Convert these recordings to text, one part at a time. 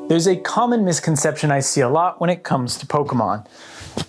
There's a common misconception I see a lot when it comes to Pokémon,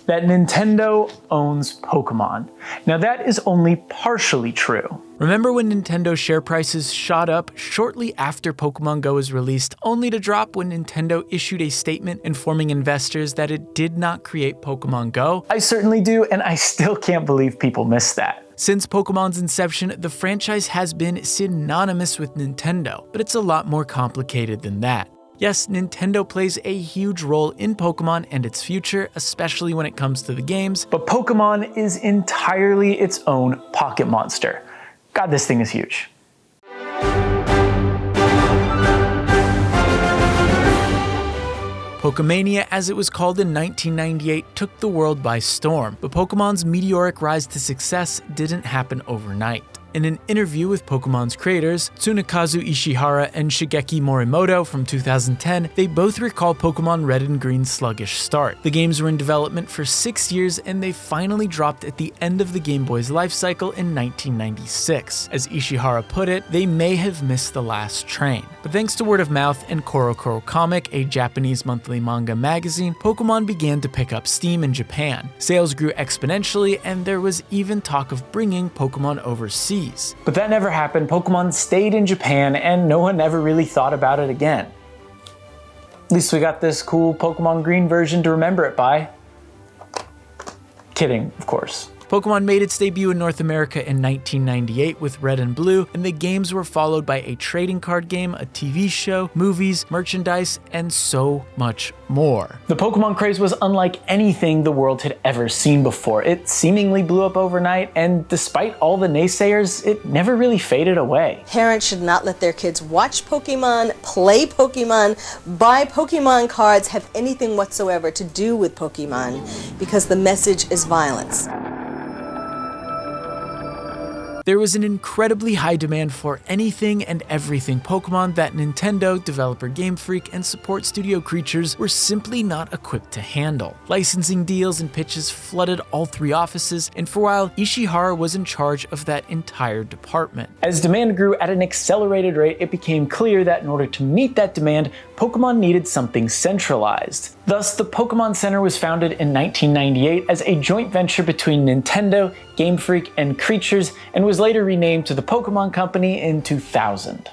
that Nintendo owns Pokémon. Now that is only partially true. Remember when Nintendo share prices shot up shortly after Pokémon Go was released, only to drop when Nintendo issued a statement informing investors that it did not create Pokémon Go? I certainly do, and I still can't believe people missed that. Since Pokémon's inception, the franchise has been synonymous with Nintendo, but it's a lot more complicated than that. Yes, Nintendo plays a huge role in Pokémon and its future, especially when it comes to the games, but Pokémon is entirely its own pocket monster. God, this thing is huge. Pokemania, as it was called in 1998, took the world by storm, but Pokemon's meteoric rise to success didn't happen overnight. In an interview with Pokemon's creators, Tsunekazu Ishihara and Shigeki Morimoto from 2010, they both recall Pokemon Red and Green's sluggish start. The games were in development for 6 years and they finally dropped at the end of the Game Boy's life cycle in 1996. As Ishihara put it, they may have missed the last train. But thanks to word of mouth and CoroCoro Comic, a Japanese monthly manga magazine, Pokemon began to pick up steam in Japan. Sales grew exponentially and there was even talk of bringing Pokemon overseas. But that never happened. Pokemon stayed in Japan and no one ever really thought about it again. At least we got this cool Pokemon Green version to remember it by. Kidding, of course. Pokemon made its debut in North America in 1998 with Red and Blue, and the games were followed by a trading card game, a TV show, movies, merchandise, and so much more. The Pokemon craze was unlike anything the world had ever seen before. It seemingly blew up overnight, and despite all the naysayers, it never really faded away. Parents should not let their kids watch Pokemon, play Pokemon, buy Pokemon cards, have anything whatsoever to do with Pokemon, because the message is violence. There was an incredibly high demand for anything and everything Pokemon that Nintendo, developer Game Freak, and support studio Creatures were simply not equipped to handle. Licensing deals and pitches flooded all three offices, and for a while, Ishihara was in charge of that entire department. As demand grew at an accelerated rate, it became clear that in order to meet that demand, Pokemon needed something centralized. Thus, the Pokemon Center was founded in 1998 as a joint venture between Nintendo, Game Freak, and Creatures, and was later renamed to the Pokémon Company in 2000.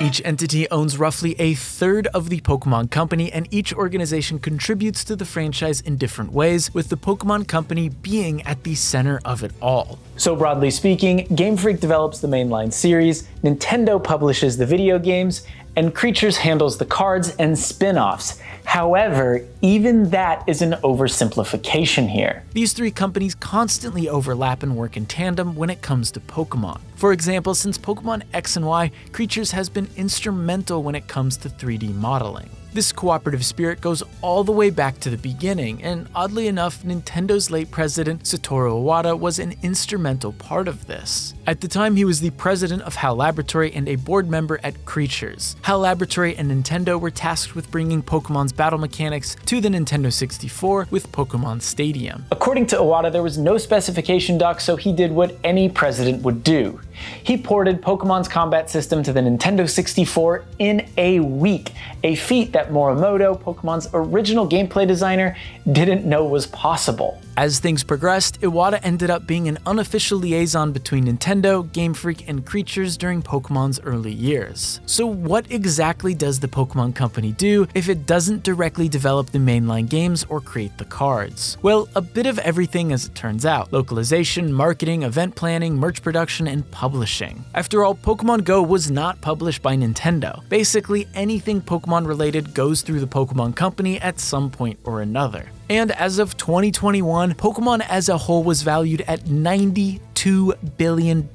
Each entity owns roughly a third of the Pokémon Company, and each organization contributes to the franchise in different ways, with the Pokémon Company being at the center of it all. So broadly speaking, Game Freak develops the mainline series, Nintendo publishes the video games, and Creatures handles the cards and spin-offs. However, even that is an oversimplification here. These three companies constantly overlap and work in tandem when it comes to Pokemon. For example, since Pokemon X and Y, Creatures has been instrumental when it comes to 3D modeling. This cooperative spirit goes all the way back to the beginning, and oddly enough, Nintendo's late president, Satoru Iwata, was an instrumental part of this. At the time, he was the president of HAL Laboratory and a board member at Creatures. HAL Laboratory and Nintendo were tasked with bringing Pokemon's battle mechanics to the Nintendo 64 with Pokemon Stadium. According to Iwata, there was no specification doc, so he did what any president would do. He ported Pokemon's combat system to the Nintendo 64 in a week, a feat that Morimoto, Pokemon's original gameplay designer, didn't know was possible. As things progressed, Iwata ended up being an unofficial liaison between Nintendo, Game Freak, and Creatures during Pokemon's early years. So what exactly does the Pokemon Company do if it doesn't directly develop the mainline games or create the cards? Well, a bit of everything as it turns out. Localization, marketing, event planning, merch production, and publishing. After all, Pokemon Go was not published by Nintendo. Basically, anything Pokemon related goes through the Pokemon Company at some point or another. And as of 2021, Pokemon as a whole was valued at $92 billion,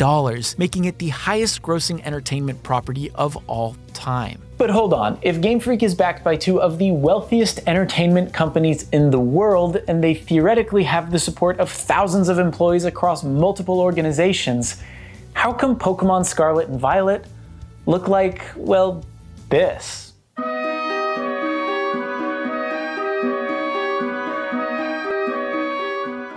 making it the highest grossing entertainment property of all time. But hold on, if Game Freak is backed by two of the wealthiest entertainment companies in the world, and they theoretically have the support of thousands of employees across multiple organizations, how come Pokemon Scarlet and Violet look like, well, this?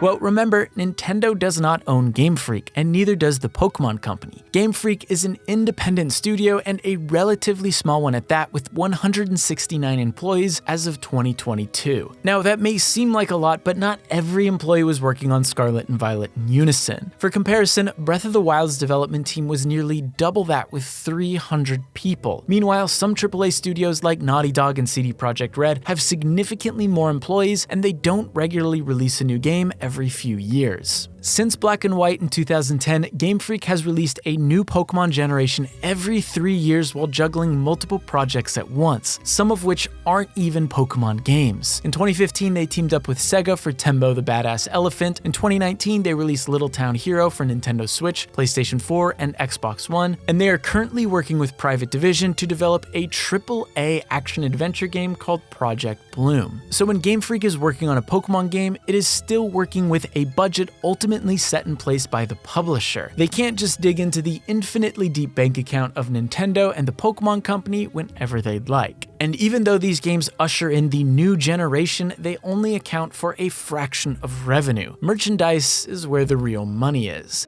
Well, remember, Nintendo does not own Game Freak, and neither does the Pokémon Company. Game Freak is an independent studio and a relatively small one at that, with 169 employees as of 2022. Now, that may seem like a lot, but not every employee was working on Scarlet and Violet in unison. For comparison, Breath of the Wild's development team was nearly double that, with 300 people. Meanwhile, some AAA studios like Naughty Dog and CD Projekt Red have significantly more employees, and they don't regularly release a new game every few years. Since Black and White in 2010, Game Freak has released a new Pokémon generation every 3 years while juggling multiple projects at once, some of which aren't even Pokémon games. In 2015, they teamed up with Sega for Tembo the Badass Elephant. In 2019, they released Little Town Hero for Nintendo Switch, PlayStation 4, and Xbox One, and they are currently working with Private Division to develop a AAA action-adventure game called Project Bloom. So when Game Freak is working on a Pokémon game, it is still working with a budget ultimately set in place by the publisher. They can't just dig into the infinitely deep bank account of Nintendo and the Pokémon Company whenever they'd like. And even though these games usher in the new generation, they only account for a fraction of revenue. Merchandise is where the real money is.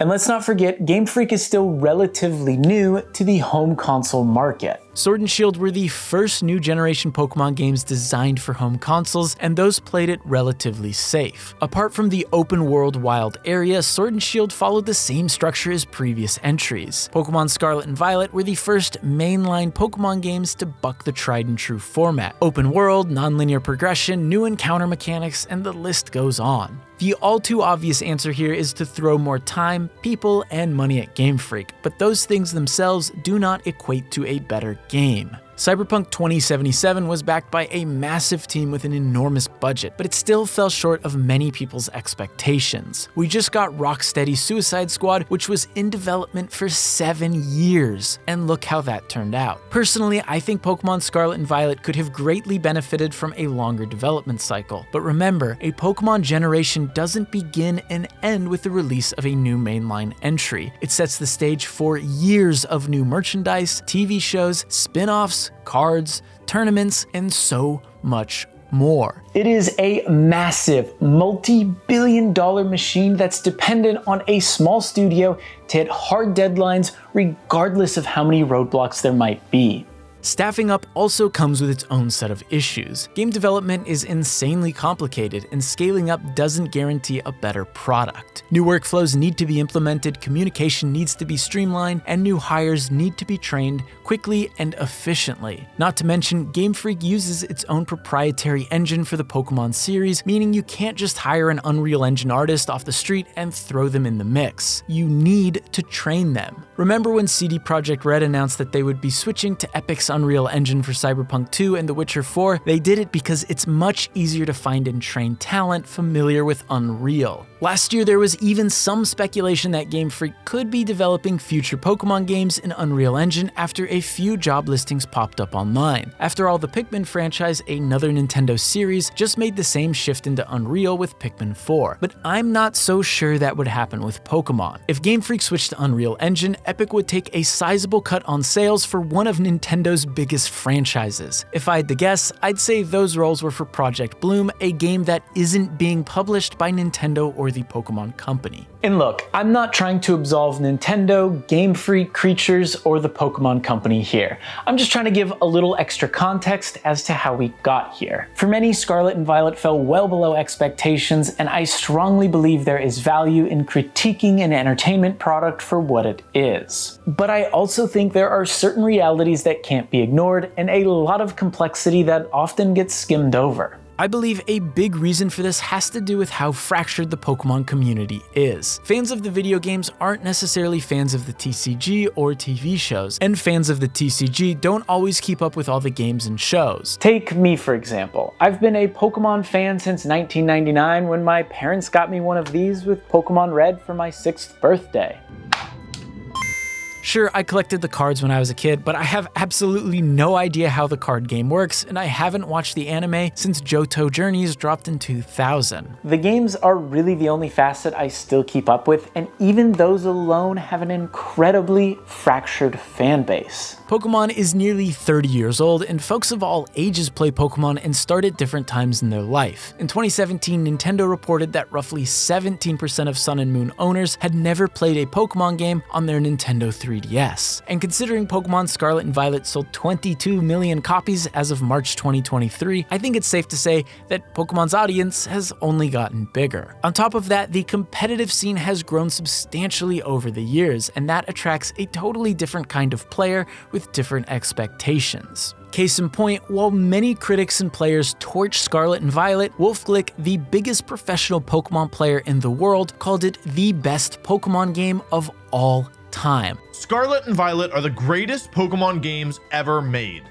And let's not forget, Game Freak is still relatively new to the home console market. Sword and Shield were the first new generation Pokemon games designed for home consoles, and those played it relatively safe. Apart from the open world wild area, Sword and Shield followed the same structure as previous entries. Pokemon Scarlet and Violet were the first mainline Pokemon games to buck the tried and true format. Open world, non-linear progression, new encounter mechanics, and the list goes on. The all too obvious answer here is to throw more time, people, and money at Game Freak, but those things themselves do not equate to a better game. Cyberpunk 2077 was backed by a massive team with an enormous budget, but it still fell short of many people's expectations. We just got Rocksteady's Suicide Squad, which was in development for 7 years, and look how that turned out. Personally, I think Pokemon Scarlet and Violet could have greatly benefited from a longer development cycle, but remember, a Pokemon generation doesn't begin and end with the release of a new mainline entry. It sets the stage for years of new merchandise, TV shows, spin-offs, cards, tournaments, and so much more. It is a massive, multi-billion-dollar machine that's dependent on a small studio to hit hard deadlines regardless of how many roadblocks there might be. Staffing up also comes with its own set of issues. Game development is insanely complicated, and scaling up doesn't guarantee a better product. New workflows need to be implemented, communication needs to be streamlined, and new hires need to be trained quickly and efficiently. Not to mention, Game Freak uses its own proprietary engine for the Pokemon series, meaning you can't just hire an Unreal Engine artist off the street and throw them in the mix. You need to train them. Remember when CD Projekt Red announced that they would be switching to Epic's Unreal Engine for Cyberpunk 2 and The Witcher 4? They did it because it's much easier to find and train talent familiar with Unreal. Last year, there was even some speculation that Game Freak could be developing future Pokemon games in Unreal Engine after a few job listings popped up online. After all, the Pikmin franchise, another Nintendo series, just made the same shift into Unreal with Pikmin 4. But I'm not so sure that would happen with Pokemon. If Game Freak switched to Unreal Engine, Epic would take a sizable cut on sales for one of Nintendo's biggest franchises. If I had to guess, I'd say those roles were for Project Bloom, a game that isn't being published by Nintendo or the Pokémon Company. And look, I'm not trying to absolve Nintendo, Game Freak, Creatures, or the Pokémon Company here. I'm just trying to give a little extra context as to how we got here. For many, Scarlet and Violet fell well below expectations, and I strongly believe there is value in critiquing an entertainment product for what it is. But I also think there are certain realities that can't be ignored, and a lot of complexity that often gets skimmed over. I believe a big reason for this has to do with how fractured the Pokémon community is. Fans of the video games aren't necessarily fans of the TCG or TV shows, and fans of the TCG don't always keep up with all the games and shows. Take me, for example. I've been a Pokémon fan since 1999 when my parents got me one of these with Pokémon Red for my 6th birthday. Sure, I collected the cards when I was a kid, but I have absolutely no idea how the card game works, and I haven't watched the anime since Johto Journeys dropped in 2000. The games are really the only facet I still keep up with, and even those alone have an incredibly fractured fan base. Pokemon is nearly 30 years old, and folks of all ages play Pokemon and start at different times in their life. In 2017, Nintendo reported that roughly 17% of Sun and Moon owners had never played a Pokemon game on their Nintendo 3DS. And considering Pokemon Scarlet and Violet sold 22 million copies as of March 2023, I think it's safe to say that Pokemon's audience has only gotten bigger. On top of that, the competitive scene has grown substantially over the years, and that attracts a totally different kind of player with different expectations. Case in point, while many critics and players torch Scarlet and Violet, Wolfglick, the biggest professional Pokemon player in the world, called it the best Pokemon game of all time. Scarlet and Violet are the greatest Pokemon games ever made.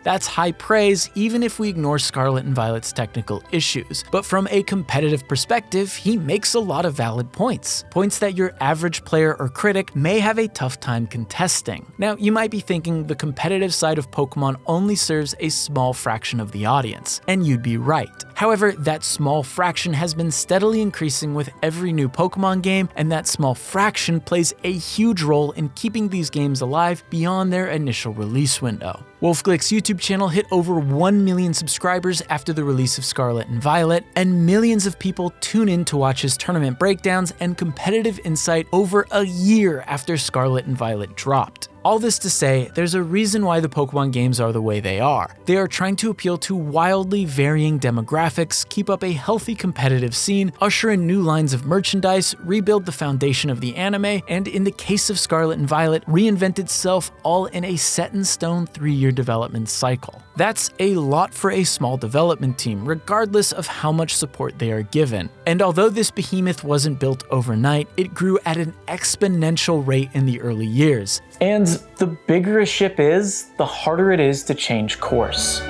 That's high praise, even if we ignore Scarlet and Violet's technical issues. But from a competitive perspective, he makes a lot of valid points. Points that your average player or critic may have a tough time contesting. Now, you might be thinking the competitive side of Pokemon only serves a small fraction of the audience, and you'd be right. However, that small fraction has been steadily increasing with every new Pokemon game, and that small fraction plays a huge role in keeping these games alive beyond their initial release window. Wolfglick's YouTube channel hit over 1 million subscribers after the release of Scarlet and Violet, and millions of people tune in to watch his tournament breakdowns and competitive insight over a year after Scarlet and Violet dropped. All this to say, there's a reason why the Pokemon games are the way they are. They are trying to appeal to wildly varying demographics, keep up a healthy competitive scene, usher in new lines of merchandise, rebuild the foundation of the anime, and in the case of Scarlet and Violet, reinvent itself all in a set-in-stone 3-year development cycle. That's a lot for a small development team, regardless of how much support they are given. And although this behemoth wasn't built overnight, it grew at an exponential rate in the early years. And the bigger a ship is, the harder it is to change course.